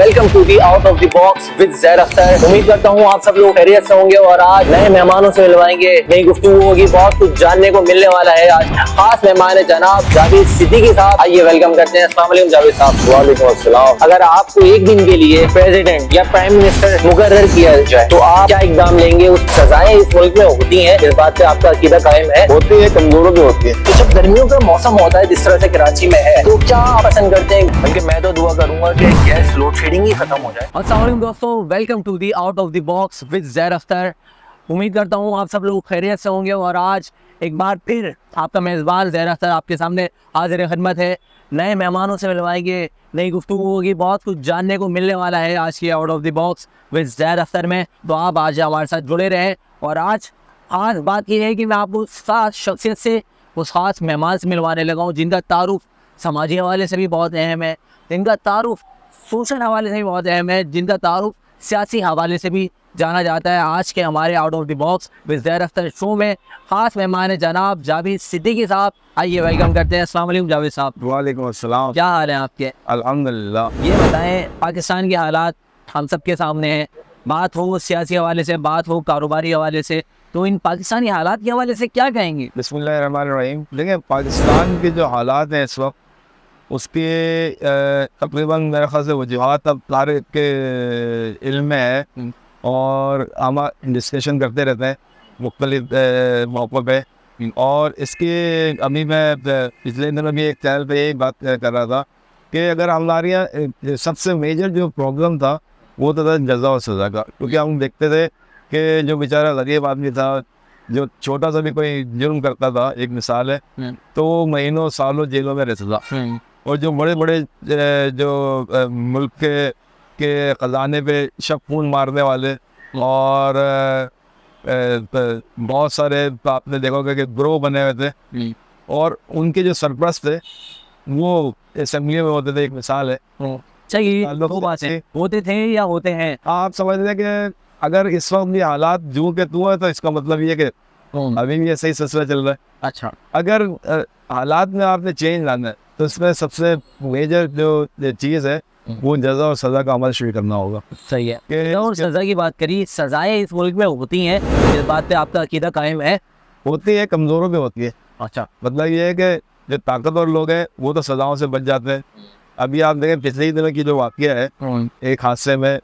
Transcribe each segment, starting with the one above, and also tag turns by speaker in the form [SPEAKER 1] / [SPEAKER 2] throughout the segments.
[SPEAKER 1] Welcome to the out of the box with Zair Akhtar. उम्मीद करता हूँ आप सब लोग खैरियत से होंगे और आज नए मेहमानों से मिलवाएंगे, नई गुफ्तगू होगी, बहुत कुछ जानने को मिलने वाला है। आज खास मेहमान है जनाब जावेद सिद्दीकी साहब। आइए वेलकम करते हैं। अस्सलाम वालेकुम जावेद साहब।
[SPEAKER 2] वालेकुम अस्सलाम।
[SPEAKER 1] अगर आपको एक दिन के लिए प्रेसिडेंट या प्राइम मिनिस्टर मुकर्रर किया जाए तो आप क्या इकदाम लेंगे? उस सजाएं इस मुल्क में होती हैं, इस बात पे आपका अकीदा कायम है?
[SPEAKER 2] होती है, कमजोरों की होती है।
[SPEAKER 1] तो जब गर्मियों का मौसम होता है जिस तरह से कराची में है, तो क्या आप पसंद करते हैं? बल्कि मैं तो दुआ करूंगा कि गैस लोड शेडिंग ही खत्म हो जाए। अस्सलाम वालेकुम दोस्तों, welcome to the out of the box with Zair Akhtar. उम्मीद करता हूँ आप सब लोग खैरियत से होंगे और आज एक बार फिर आपका मेज़बान ज़ैर अख्तर आपके सामने हाजिर खिदमत है। नए मेहमानों से मिलवाएंगे, नई गुफ्तगू होगी, बहुत कुछ जानने को मिलने वाला है आज की out of the box with Zair Akhtar में। तो आप आज हमारे साथ जुड़े रहें। और आज खास बात यह है कि मैं आपको उस खास शख्सियत से, उस खास मेहमान से मिलवाने लगा हूँ जिनका तारुफ समाजी हवाले से भी बहुत अहम है, जिनका तारुफ सोशल हवाले से भी बहुत अहम है, जिनका तारुफ सियासी हवाले से भी जाना जाता है। आज के हमारे out of the box with Zair Akhtar show में खास मेहमान है जनाब जावेद सिद्दीकी साहब। आइए वेलकम करते हैं। अस्सलाम वालेकुम जावेद साहब।
[SPEAKER 2] वालेकुम अस्सलाम।
[SPEAKER 1] क्या हाल है आपके?
[SPEAKER 2] अल्हम्दुलिल्लाह।
[SPEAKER 1] ये बताएं, पाकिस्तान के हालात हम सब के सामने हैं, बात हो सियासी हवाले से, बात हो कारोबारी हवाले से, तो इन पाकिस्तानी हालात के हवाले से क्या कहेंगे?
[SPEAKER 2] बिस्मिल्लाहिर्रहमानिर्रहीम। देखिए, पाकिस्तान के जो हालात हैं इस वक्त, उसके तकरीबन मेरे ख्याल से वजूहात अब तारीख के इल्म में है और हम डिस्कशन करते रहते हैं मुख्तलिफ मौक़ों पे। और इसके अभी मैं पिछले दिनों भी एक चैनल पे यही बात कर रहा था कि अगर हमारे यहाँ सबसे मेजर जो प्रॉब्लम था वो तो था जज़ा और सज़ा का। क्योंकि हम देखते थे कि जो बेचारा गरीब आदमी था, जो छोटा सा भी कोई जुर्म करता था, एक मिसाल है, तो वो महीनों सालों जेलों में रहता था। और जो बड़े बड़े जो मुल्क के ख़जाने पे शब खून मारने वाले और बहुत सारे आपने देखोगे कि ग्रोह बने हुए थे और उनके जो सरपरस्त थे वो असम्बली में होते थे, एक मिसाल है।
[SPEAKER 1] चाहिए दो बातें, होते थे या होते हैं?
[SPEAKER 2] आप समझ रहे कि अगर इस वक्त ये हालात जूं के तू है तो इसका मतलब ये कि अभी भी ऐसा ही सिलसिला चल रहा है।
[SPEAKER 1] अच्छा,
[SPEAKER 2] अगर हालात में आपने चेंज लाना है तो इसमें सबसे मेजर जो चीज़ है वो जज़ा और सज़ा का अमल शुरू करना होगा।
[SPEAKER 1] सही है। और सज़ा की बात करी, सज़ाएं इस मुल्क में होती हैं, इस बात पे आपका अकीदा कायम है?
[SPEAKER 2] होती है, कमज़ोरों पे होती है।
[SPEAKER 1] अच्छा,
[SPEAKER 2] मतलब ये है कि जो ताकतवर लोग हैं वो तो सज़ाओं से बच जाते हैं। अभी आप देखें पिछले ही दिनों की जो वाक़या है, एक हादसे में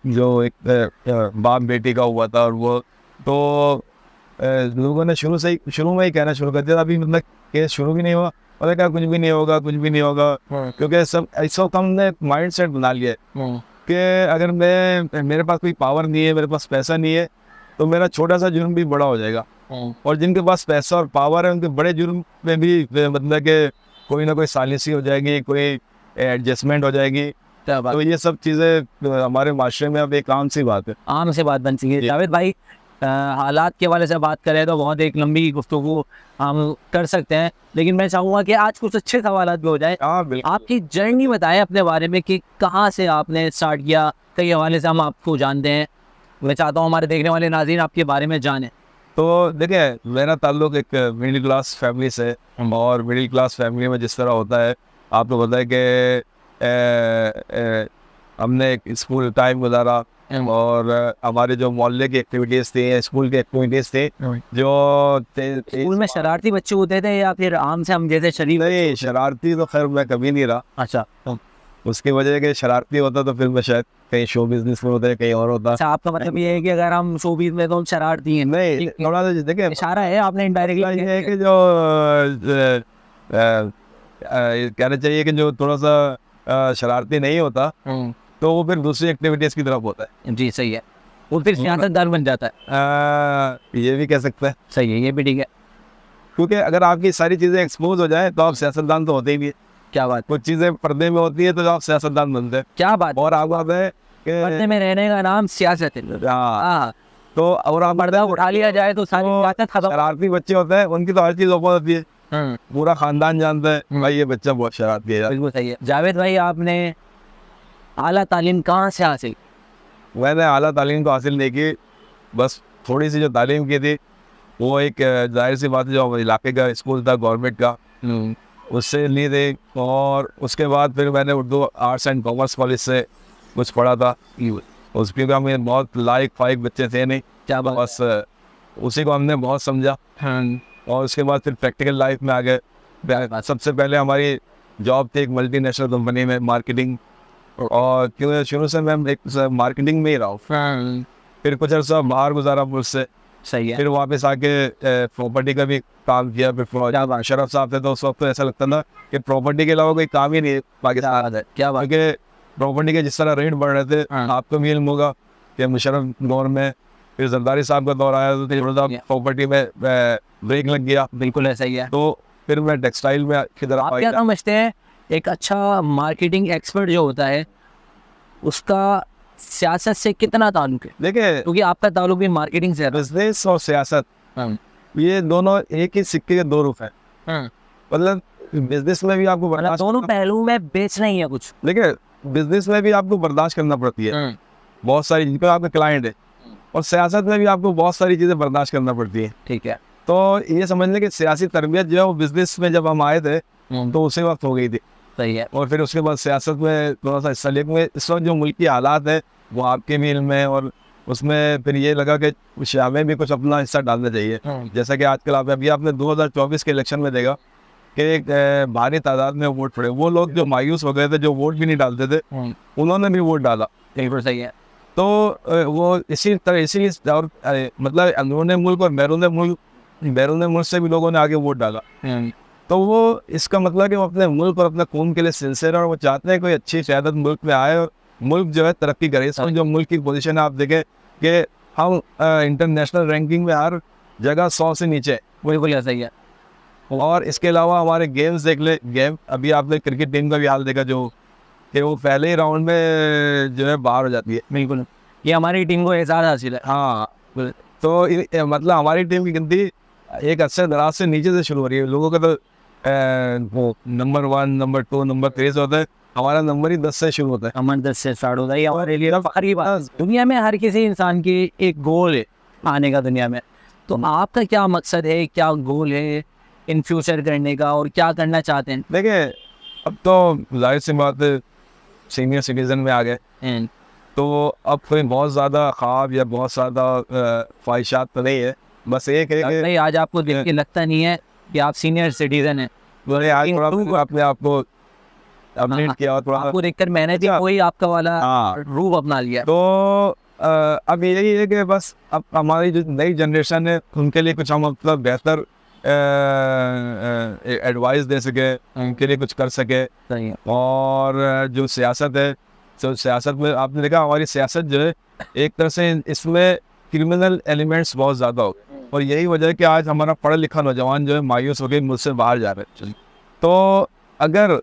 [SPEAKER 2] जो एक बाप बेटी का हुआ था, और वो तो लोगों ने शुरू में ही कहना शुरू कर दिया। अभी मतलब केस शुरू भी नहीं हुआ और क्या कुछ भी नहीं होगा, कुछ भी नहीं होगा, क्योंकि सब ऐसा हमने माइंड सेट बना लिया है कि अगर मेरे पास कोई पावर नहीं है, मेरे पास पैसा नहीं है, तो मेरा छोटा सा जुर्म भी बड़ा हो जाएगा। और जिनके पास पैसा और पावर है उनके बड़े जुर्म में भी मतलब कि कोई ना कोई सालिसी हो जाएगी, कोई एडजस्टमेंट हो जाएगी। तो ये सब चीज़ें हमारे माशरे में अब एक आम सी बात है,
[SPEAKER 1] आम से बात बन चुकी है। जावेद भाई, हालात के हवाले से बात करें तो बहुत एक लंबी गुफ्तगू हम कर सकते हैं, लेकिन मैं चाहूँगा कि आज कुछ अच्छे सवाल भी हो जाए। आपकी जर्नी बताएं अपने बारे में कि कहाँ से आपने स्टार्ट किया, कई हवाले से हम आपको जानते हैं। मैं चाहता हूँ हमारे देखने वाले नाज़रीन आपके बारे में जानें।
[SPEAKER 2] तो देखिए, मेरा ताल्लुक एक मिडिल क्लास फैमिली से, और मिडिल क्लास फैमिली में जिस तरह होता है, आपको पता है कि हमने एक स्कूल टाइम गुजारा और हमारे जो मोहल्ले की एक्टिविटीज़ थी, स्कूल की एक्टिविटीज़ थी, जो
[SPEAKER 1] स्कूल में शरारती बच्चे होते थे या फिर आम से हम जैसे शरीफ?
[SPEAKER 2] नहीं, शरारती तो खैर मैं कभी नहीं रहा।
[SPEAKER 1] अच्छा,
[SPEAKER 2] उसकी वजह कि शरारती होता तो फिर मैं शायद कहीं शो बिजनेस में होता है, कहीं और होता।
[SPEAKER 1] अच्छा, आपका मतलब ये है कि अगर हम शोबिज़ में तो हम शरारती हैं?
[SPEAKER 2] नहीं, थोड़ा सा देखिए,
[SPEAKER 1] इशारा है आपने इनडायरेक्टली
[SPEAKER 2] ये है कि जो कहना चाहिए कि जो थोड़ा सा शरारती नहीं होता तो वो फिर दूसरी एक्टिविटीज़ की तरफ होता है।
[SPEAKER 1] जी, सही है, वो फिर सियासतदान बन जाता है।
[SPEAKER 2] ये भी कह सकते हैं।
[SPEAKER 1] सही है, ये भी ठीक है।
[SPEAKER 2] क्योंकि अगर आपकी सारी चीज़ें एक्सपोज हो जाए तो आप सियासतदान तो होते ही भी है।
[SPEAKER 1] क्या बात?
[SPEAKER 2] कुछ चीज़ें पर्दे में होती है तो आप सियासतदान बनते हैं।
[SPEAKER 1] क्या बात?
[SPEAKER 2] और आप बात है कि
[SPEAKER 1] पर्दे में रहने का नाम सियासत है। हाँ,
[SPEAKER 2] तो और आप
[SPEAKER 1] पर्दा उठा लिया जाए तो सारी सियासत खत्म।
[SPEAKER 2] शरारती बच्चे होते हैं, उनकी तो हर चीज़ ओपन होती है, पूरा खानदान जानता है भाई ये बच्चा बहुत शरारती है।
[SPEAKER 1] बिल्कुल सही है। जावेद भाई, आपने आला तालीम कहाँ से हासिल?
[SPEAKER 2] मैंने आला तालीम तो हासिल नहीं की, बस थोड़ी सी जो तालीम की थी वो एक जाहिर सी बात है जो इलाके का स्कूल था गवर्नमेंट का, उससे ली थी। और उसके बाद फिर मैंने Urdu arts and commerce college से कुछ पढ़ा था, उसके का में बहुत लायक फाइक बच्चे थे नहीं,
[SPEAKER 1] क्या बात।
[SPEAKER 2] बस उसी को हमने बहुत समझा। और उसके बाद फिर प्रैक्टिकल लाइफ में आ गए। सबसे पहले हमारी जॉब थी एक मल्टीनेशनल कंपनी में मार्केटिंग, और क्योंकि शुरू से मैं एक मार्केटिंग में ही रहा हूँ। फिर कुछ अर्सा बाहर गुजारा मुझसे,
[SPEAKER 1] सही है।
[SPEAKER 2] फिर वापस आके प्रॉपर्टी का भी काम किया। फिर शरफ साहब थे तो उस वक्त तो ऐसा लगता था कि प्रॉपर्टी के अलावा कोई काम ही नहीं है पाकिस्तान।
[SPEAKER 1] क्या बात।
[SPEAKER 2] क्योंकि प्रॉपर्टी के जिस तरह रेट बढ़ रहे थे, आपको भी इल्म होगा कि मुशर्रफ दौर में फिर जरदारी साहब का दौर आया तो थोड़ा प्रॉपर्टी में ब्रेक लग गया।
[SPEAKER 1] बिल्कुल ऐसा ही है।
[SPEAKER 2] तो फिर मैं टेक्सटाइल में की तरफ
[SPEAKER 1] आप क्या समझते हैं एक अच्छा मार्केटिंग एक्सपर्ट जो होता है उसका सियासत से कितना ताल्लुक है?
[SPEAKER 2] देखिए,
[SPEAKER 1] क्योंकि आपका ताल्लुक भी मार्केटिंग से है।
[SPEAKER 2] बिजनेस और सियासत ये दोनों एक ही सिक्के के दो रूप हैं। मतलब बिजनेस में भी आपको
[SPEAKER 1] मतलब दोनों पहलू में बेचना ही है कुछ।
[SPEAKER 2] देखिए, बिजनेस में भी आपको बर्दाश्त करना पड़ती है बहुत सारी, जिनका आपका क्लाइंट है, और सियासत में भी आपको बहुत सारी चीज़ें बर्दाश्त करना पड़ती है।
[SPEAKER 1] ठीक है।
[SPEAKER 2] तो ये समझ लें कि सियासी तरबियत जो है वो बिजनेस में जब हम आए थे तो उसी वक्त हो गई थी।
[SPEAKER 1] सही है।
[SPEAKER 2] और फिर उसके बाद सियासत में थोड़ा सा हिस्सा लेके इस वक्त जो मुल्की हालात है वो आपके भी इल्म है, और उसमें फिर ये लगा कि हमें भी कुछ अपना हिस्सा डालना चाहिए। जैसा कि आजकल अभी आपने 2024 के इलेक्शन में देखा कि एक भारी तादाद में वोट पड़े। वो लोग जो मायूस हो गए थे, जो वोट भी नहीं डालते थे, उन्होंने भी वोट डाला।
[SPEAKER 1] बिल्कुल सही है।
[SPEAKER 2] तो वो इसी तरह इसी और मतलब अंदरूनी मुल्क और बैरून मुल्क से भी लोगों ने आगे वोट डाला। तो वो इसका मतलब कि वो अपने मुल्क और अपने कौम के लिए सिंसियर है, और वो चाहते हैं कोई अच्छी क़यादत मुल्क में आए और मुल्क जो है तरक्की करे। इसमें जो मुल्क की पोजीशन है आप देखें कि हम इंटरनेशनल रैंकिंग में हर जगह 100 से नीचे।
[SPEAKER 1] बिल्कुल ऐसा ही है।
[SPEAKER 2] और इसके अलावा हमारे गेम्स देख ले, गेम अभी आपने क्रिकेट टीम का भी हाल देखा जो कि वो पहले ही राउंड में जो है बाहर हो जाती है।
[SPEAKER 1] बिल्कुल, ये हमारी टीम को एहसास हासिल है।
[SPEAKER 2] हाँ, तो मतलब हमारी टीम की गिनती एक अच्छे दराज से नीचे से शुरू हो रही है। लोगों का तो वो नंबर 1, नंबर 2, नंबर 3 से होता है, हमारा नंबर ही 10 से शुरू होता है।
[SPEAKER 1] नंबर 10 से स्टार्ट होता है। ये हमारे लिए फख्र की बात है। दुनिया में हर किसी इंसान की एक गोल है आने का दुनिया में। तो आपका क्या मकसद है, क्या गोल है इन फ्यूचर करने का, और क्या करना चाहते हैं?
[SPEAKER 2] देखिए, अब तो जाहिर सी बात है सीनियर सिटीजन में आ गए, तो अब कोई बहुत ज़्यादा ख्वाब या बहुत ज़्यादा ख्वाहिशात तो नहीं है। बस एक है कि
[SPEAKER 1] भाई आज आपको देख के लगता नहीं है कि आप सीनियर सिटीजन हैं।
[SPEAKER 2] मैंने आज थोड़ा अपने आप को अपडेट किया और थोड़ा
[SPEAKER 1] आपको देखकर मैंने भी वही आपका वाला रूप अपना लिया।
[SPEAKER 2] तो अब यही है कि बस अब हमारी जो नई जनरेशन है उनके लिए कुछ हम मतलब बेहतर एडवाइस दे सके, उनके लिए कुछ कर सके।
[SPEAKER 1] सही है।
[SPEAKER 2] और जो सियासत है, तो सियासत में आपने देखा हमारी सियासत जो है एक तरह से इसमें क्रिमिनल एलिमेंट्स बहुत ज़्यादा हो गए, और यही वजह है कि आज हमारा पढ़ा लिखा नौजवान जो है मायूस होकर मुझसे बाहर जा रहे हैं। तो अगर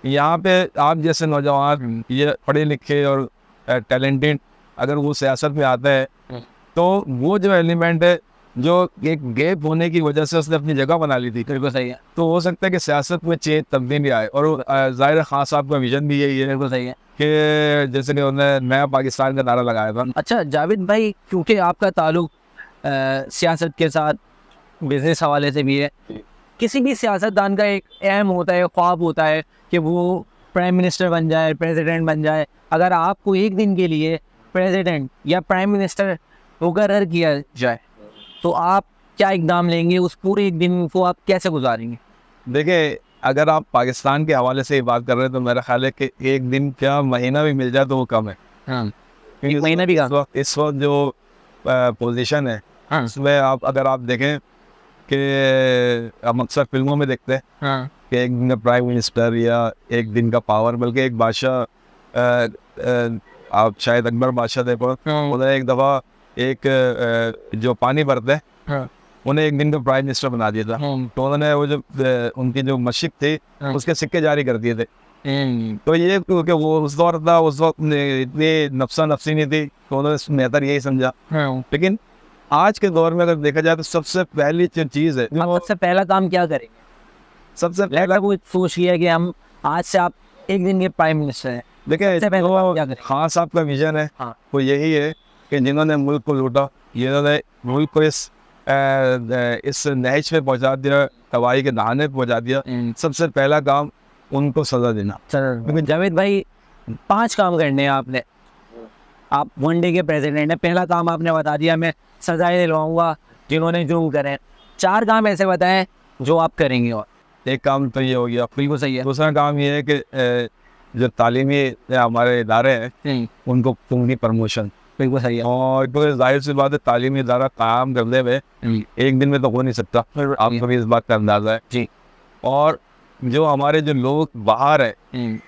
[SPEAKER 2] यहाँ पे आप जैसे नौजवान ये पढ़े लिखे और टैलेंटेड अगर वो सियासत में आता है तो वो जो एलिमेंट है जो एक गैप होने की वजह से उसने अपनी जगह बना ली थी,
[SPEAKER 1] बिल्कुल सही है।
[SPEAKER 2] तो हो सकता है कि सियासत में चेंज तब्दीली आए। और ज़ाहिर खान साहब का विजन भी यही है,
[SPEAKER 1] बिल्कुल सही है,
[SPEAKER 2] कि जैसे कि उन्होंने नया पाकिस्तान का नारा लगाया था।
[SPEAKER 1] अच्छा जावेद भाई, क्योंकि आपका ताल्लुक सियासत के साथ बिजनेस हवाले से भी है, किसी भी सियासतदान का एक अहम होता है, ख्वाब होता है कि वो प्राइम मिनिस्टर बन जाए, प्रेसिडेंट बन जाए। अगर आपको एक दिन के लिए प्रेसिडेंट या प्राइम मिनिस्टर मुकर्रर किया जाए तो आप क्या इकदाम लेंगे? उस पूरे एक दिन को आप कैसे गुजारेंगे?
[SPEAKER 2] देखिए, अगर आप पाकिस्तान के हवाले से बात कर रहे हैं तो मेरा ख्याल है कि एक दिन क्या महीना भी मिल जाए तो वो कम है।
[SPEAKER 1] एक महीना भी कम।
[SPEAKER 2] इस वक्त जो पोजीशन है उसमें आप अगर आप देखें कि हम अक्सर फिल्मों में देखते हैं कि एक दिन का प्राइम मिनिस्टर या एक दिन का पावर, बल्कि एक बादशाह, आप शायद अकबर बादशाह देखो, उन्हें एक दफ़ा एक जो पानी भरते हैं उन्हें एक दिन का प्राइम मिनिस्टर बना दिया था। तो उन्होंने वो जो उनकी जो मस्जिद थी उसके सिक्के जारी कर दिए थे। तो ये क्योंकि वो उस दौर था, उस वक्त इतनी नफसा नफसी नहीं थी, तो उन्होंने बेहतर यही समझा। लेकिन आज के दौर में अगर देखा जाए तो सबसे पहली जो चीज़ है,
[SPEAKER 1] सबसे पहला काम क्या करेंगे?
[SPEAKER 2] सबसे पहला
[SPEAKER 1] वो सोच लिया कि हम आज से आप एक दिन के प्राइम मिनिस्टर हैं।
[SPEAKER 2] देखिए, खान साहब का विजन है वो यही है कि जिन्होंने मुल्क को लूटा, जिन्होंने मुल्क को इस नहज पे पहुंचा दिया, तबाही के दहाने पे पहुंचा दिया, सबसे पहला काम उनको सजा देना।
[SPEAKER 1] जावेद भाई, 5 काम करने हैं आपने, आप वनडे के प्रेसिडेंट हैं, पहला काम आपने बता दिया मैं सजाएं दिलवाऊंगा जिन्होंने जुर्म करे। 4 काम ऐसे बताएं जो आप करेंगे। और
[SPEAKER 2] एक काम तो ये हो गया।
[SPEAKER 1] बिल्कुल सही है।
[SPEAKER 2] दूसरा काम ये है कि जो तालीमी हमारे इदारे हैं उनको उनकी प्रमोशन।
[SPEAKER 1] बिल्कुल सही है।
[SPEAKER 2] और तो जाहिर सी बात है तालीमी इदारा काम करने में एक दिन में तो हो नहीं सकता, आपको भी इस बात का अंदाजा है
[SPEAKER 1] जी।
[SPEAKER 2] और जो हमारे जो लोग बाहर है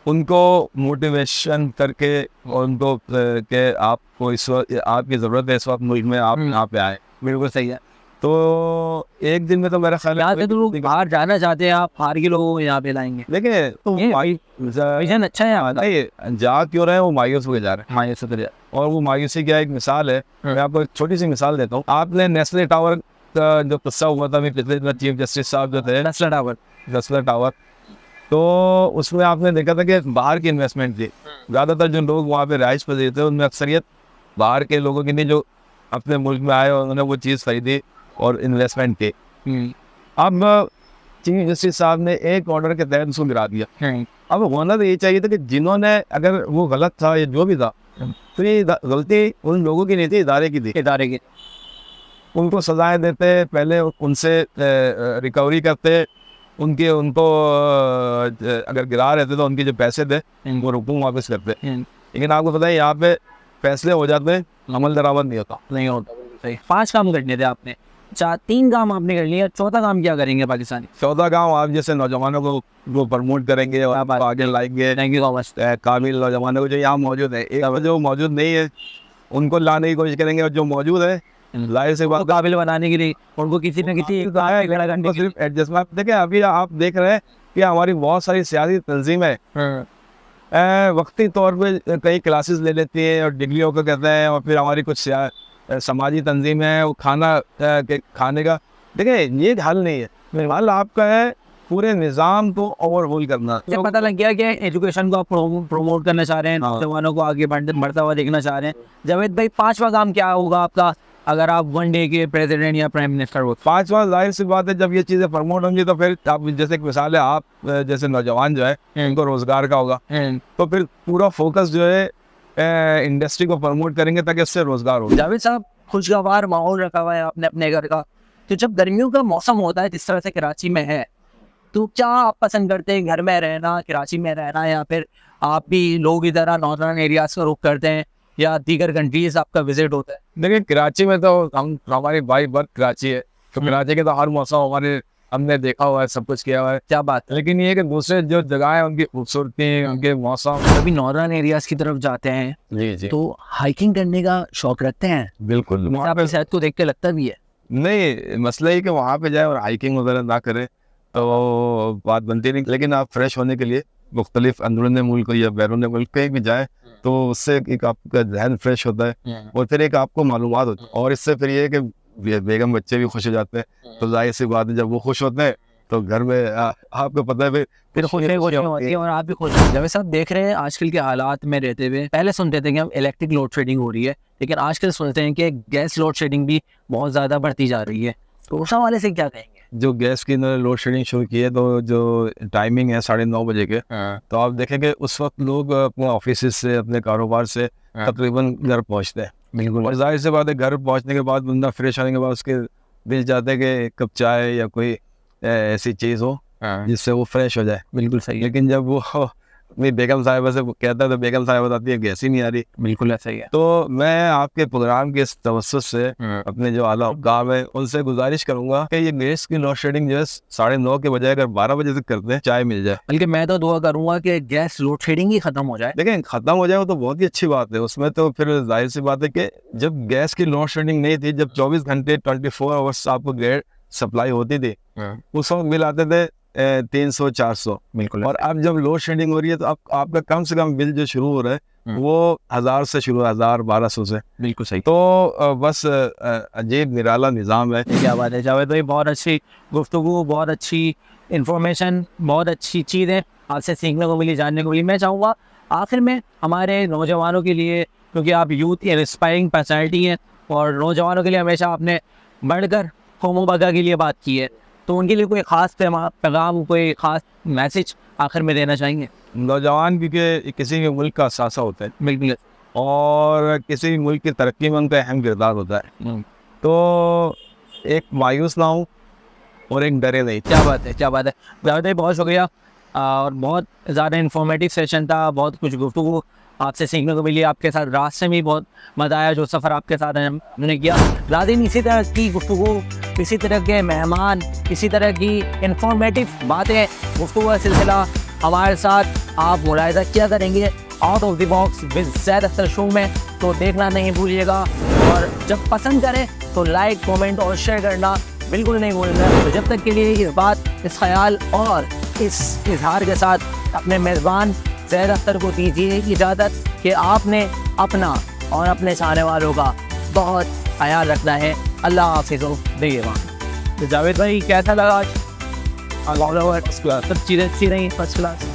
[SPEAKER 2] उनको मोटिवेशन करके उनको के आपको इस वक्त आपकी ज़रूरत है इस वक्त मुल्क में, आप यहाँ पे आए।
[SPEAKER 1] बिल्कुल सही है।
[SPEAKER 2] तो एक दिन में तो मेरा ख्याल
[SPEAKER 1] यहाँ से तो लोग बाहर जाना चाहते हैं, आप बाहर के लोगों को यहाँ पे लाएंगे।
[SPEAKER 2] देखिए तो
[SPEAKER 1] विजन अच्छा है हमारा।
[SPEAKER 2] नहीं जा क्यों रहे हैं, वो मायूस होकर जा रहे हैं।
[SPEAKER 1] मायूस होकर जा रहे
[SPEAKER 2] और वो मायूसी क्या एक मिसाल है, मैं आपको एक छोटी सी मिसाल देता हूँ। आपने नेस्ले टावर का जो किस्सा हुआ था, पिछले चीफ जस्टिस साहब जो थे, नेस्ले टावर, तो उसमें आपने देखा था कि बाहर की इन्वेस्टमेंट थी। ज़्यादातर जो लोग वहाँ पे राइज पजीर थे उनमें अक्सरियत बाहर के लोगों की नहीं, जो अपने मुल्क में आए और उन्होंने वो चीज़ खरीदी और इन्वेस्टमेंट की। अब चीफ जस्टिस साहब ने एक ऑर्डर के तहत उसको गिरा दिया। अब होना तो ये चाहिए था कि जिन्होंने, अगर वो गलत था या जो भी था, तो ये गलती उन लोगों की नहीं थी, इदारे की थी।
[SPEAKER 1] इदारे की
[SPEAKER 2] उनको सजाएं देते, पहले उनसे रिकवरी करते, उनको अगर गिरा रहे थे तो उनके जो पैसे थे वो रुकूम वापस करते। लेकिन आपको पता है यहाँ पे फैसले हो जाते हैं, अमल दरामद नहीं होता।
[SPEAKER 1] नहीं होता। सही। 5 काम करने थे आपने, 3 काम आपने कर लिया, चौथा काम क्या करेंगे पाकिस्तानी?
[SPEAKER 2] चौथा काम आप जैसे नौजवानों को वो प्रमोट करेंगे और आगे लाएंगे।
[SPEAKER 1] Thank you so much.
[SPEAKER 2] काबिल नौजवानों को जो यहाँ मौजूद है, एक जो मौजूद नहीं है उनको लाने की कोशिश करेंगे, और जो मौजूद है जाहिर से बात
[SPEAKER 1] काबिल बनाने के लिए उनको किसी न किसी
[SPEAKER 2] सिर्फ एडजस्टमेंट। देखिए अभी आप देख रहे हैं कि हमारी बहुत सारी सियासी तंजीमें वक्ती तौर पे कई क्लासेस ले लेती हैं और डिग्रियों को कहते हैं, और फिर हमारी कुछ समाजी तंजीमें हैं वो खाने का। देखिए ये हल नहीं है, हल आपका है पूरे निज़ाम को ओवरहोल करना।
[SPEAKER 1] पता लग गया कि एजुकेशन को आप प्रमोट करना चाह रहे हैं, नौजवानों को आगे बढ़ता हुआ देखना चाह रहे हैं। जावेद भाई 5वां काम क्या होगा आपका अगर आप वनडे के प्रेसिडेंट या प्राइम मिनिस्टर हो?
[SPEAKER 2] 5वां जाहिर सी बात है जब ये चीज़ें प्रमोट होंगी तो फिर आप जैसे एक मिसाल है, आप जैसे नौजवान जो है उनको रोज़गार का होगा, तो फिर पूरा फोकस जो है इंडस्ट्री को प्रमोट करेंगे ताकि उससे रोज़गार हो।
[SPEAKER 1] जावेद साहब खुशगवार माहौल रखा हुआ है आपने अपने घर का, तो जब गर्मियों का मौसम होता है जिस तरह से कराची में है, तो क्या आप पसंद करते हैं घर में रहना, कराची में रहना, या फिर आप भी लोग की तरह नॉर्दर्न एरियाज का रुख करते हैं या दीगर कंट्रीज आपका विजिट होता है?
[SPEAKER 2] देखिए कराची में तो हमारी बाई बर्थ कराची है, तो कराची के तो हर मौसम हमने देखा हुआ है, सब कुछ किया हुआ है।
[SPEAKER 1] क्या बात है।
[SPEAKER 2] लेकिन ये कि दूसरे जो जगह है उनकी खूबसूरती, उनके मौसम।
[SPEAKER 1] कभी नॉर्दर्न एरियाज की तरफ जाते हैं
[SPEAKER 2] जी
[SPEAKER 1] तो हाइकिंग करने का शौक रखते हैं?
[SPEAKER 2] बिल्कुल।
[SPEAKER 1] आपकी सेहत को देख के लगता भी है।
[SPEAKER 2] नहीं, मसला ही कि वहाँ पे जाए और हाइकिंग वगैरह ना करे तो बात बनती नहीं। लेकिन आप फ्रेश होने के लिए मुख्तलिफ अंदरून मुल्क या बैरून मुल्क कहीं भी जाए तो उससे एक आपका जहन फ्रेश होता है और फिर एक आपको मालूमात होती है, और इससे फिर ये कि बेगम बच्चे भी खुश हो जाते हैं। तो जाहिर सी बात है जब वो खुश होते हैं तो घर में आपको पता है
[SPEAKER 1] फिर खुश होती है और आप भी खुश। जब सब देख रहे हैं आजकल के हालात में रहते हुए, पहले सुनते थे कि हम इलेक्ट्रिक लोड शेडिंग हो रही है, लेकिन आजकल सुनते हैं कि गैस लोड शेडिंग भी बहुत ज़्यादा बढ़ती जा रही है। तो उस वाले से क्या कहेंगे?
[SPEAKER 2] जो गैस की इन्होंने लोड शेडिंग शुरू की है, तो जो टाइमिंग है 9:30 बजे के, तो आप देखेंगे उस वक्त लोग अपने ऑफिस से, अपने कारोबार से तकरीबन घर पहुंचते हैं। बिल्कुल। और जाहिर सी बात है घर पहुंचने के बाद बंदा फ्रेश होने के बाद उसके दिल चाहते हैं कि कप चाय या कोई ऐसी चीज़ हो जिससे वो फ्रेश हो जाए। बिल्कुल सही। लेकिन जब वो अपनी बेगम साहिबा से कहता है तो बेगम साहिबा बताती है गैस ही नहीं आ रही। बिल्कुल ऐसा ही है। तो मैं आपके प्रोग्राम के इस तवज्जुह से अपने जो आला हुक्काम है उनसे गुजारिश करूंगा कि ये गैस की लोड शेडिंग जो है 9:30 के बजाय अगर 12 बजे तक करते हैं, चाय मिल जाए।
[SPEAKER 1] बल्कि मैं तो दुआ करूंगा कि गैस लोड शेडिंग ही खत्म हो जाए।
[SPEAKER 2] देखें खत्म हो जाए तो बहुत ही अच्छी बात है। उसमें तो फिर जाहिर सी बात है कि जब गैस की लोड शेडिंग नहीं थी, जब 24 घंटे 24 आवर्स आपको गैस सप्लाई होती थी, उस वक्त बिल आते थे 300-400। बिल्कुल। और अब जब लोड शेडिंग हो रही है तो आपका कम से कम बिल जो शुरू हो रहा है वो 1000 से शुरू, 1000-1200 से। बिल्कुल सही। तो बस अजीब निराला निज़ाम है।
[SPEAKER 1] क्या बात है जावेद भाई, बहुत अच्छी गुफ्तगू, बहुत अच्छी इंफॉर्मेशन, बहुत अच्छी चीज़ें आपसे सीखने को मिली, जानने को मिली। मैं चाहूँगा आखिर में हमारे नौजवानों के लिए, क्योंकि आप यूथ इंस्पायरिंग पर्सनैलिटी हैं और नौजवानों के लिए हमेशा आपने बढ़कर कौमों बगा के लिए बात की है, तो उनके लिए कोई ख़ास पैगाम, कोई ख़ास मैसेज आखिर में देना चाहेंगे?
[SPEAKER 2] नौजवान क्योंकि किसी भी मुल्क का असासा होता है
[SPEAKER 1] बिल्कुल।
[SPEAKER 2] और किसी भी मुल्क की तरक्की में उनका अहम किरदार होता है। तो एक मायूस ना हो और एक डरे नहीं।
[SPEAKER 1] क्या बात है, क्या बात है। जावेद भाई बहुत शुक्रिया और बहुत ज़्यादा इन्फॉर्मेटिव सेशन था, बहुत कुछ गुफ्तगू आपसे सीखने को मिली, आपके साथ रास्ते में भी बहुत मज़ा आया जो सफ़र आपके साथ हमने किया। नाज़रीन, इसी तरह की गुफ्तगू, इसी तरह के मेहमान, इसी तरह की इन्फॉर्मेटिव बातें, गुफ्तगू का सिलसिला हमारे साथ आप मुलाहिज़ा किया करेंगे out of the box with zaid Akhtar show में, तो देखना नहीं भूलिएगा और जब पसंद करें तो लाइक, कमेंट और शेयर करना बिल्कुल नहीं भूलना। तो जब तक के लिए इस बात, इस ख्याल और इस इजहार के साथ अपने मेज़बान ज़ैद अख्तर को दीजिए इजाज़त कि आपने अपना और अपने चाहने वालों का बहुत ख्याल रखना है। अल्लाह हाफ़िज़। तो जावेद भाई कैसा लगा आज? सब चीज़ें अच्छी रही, फर्स्ट क्लास।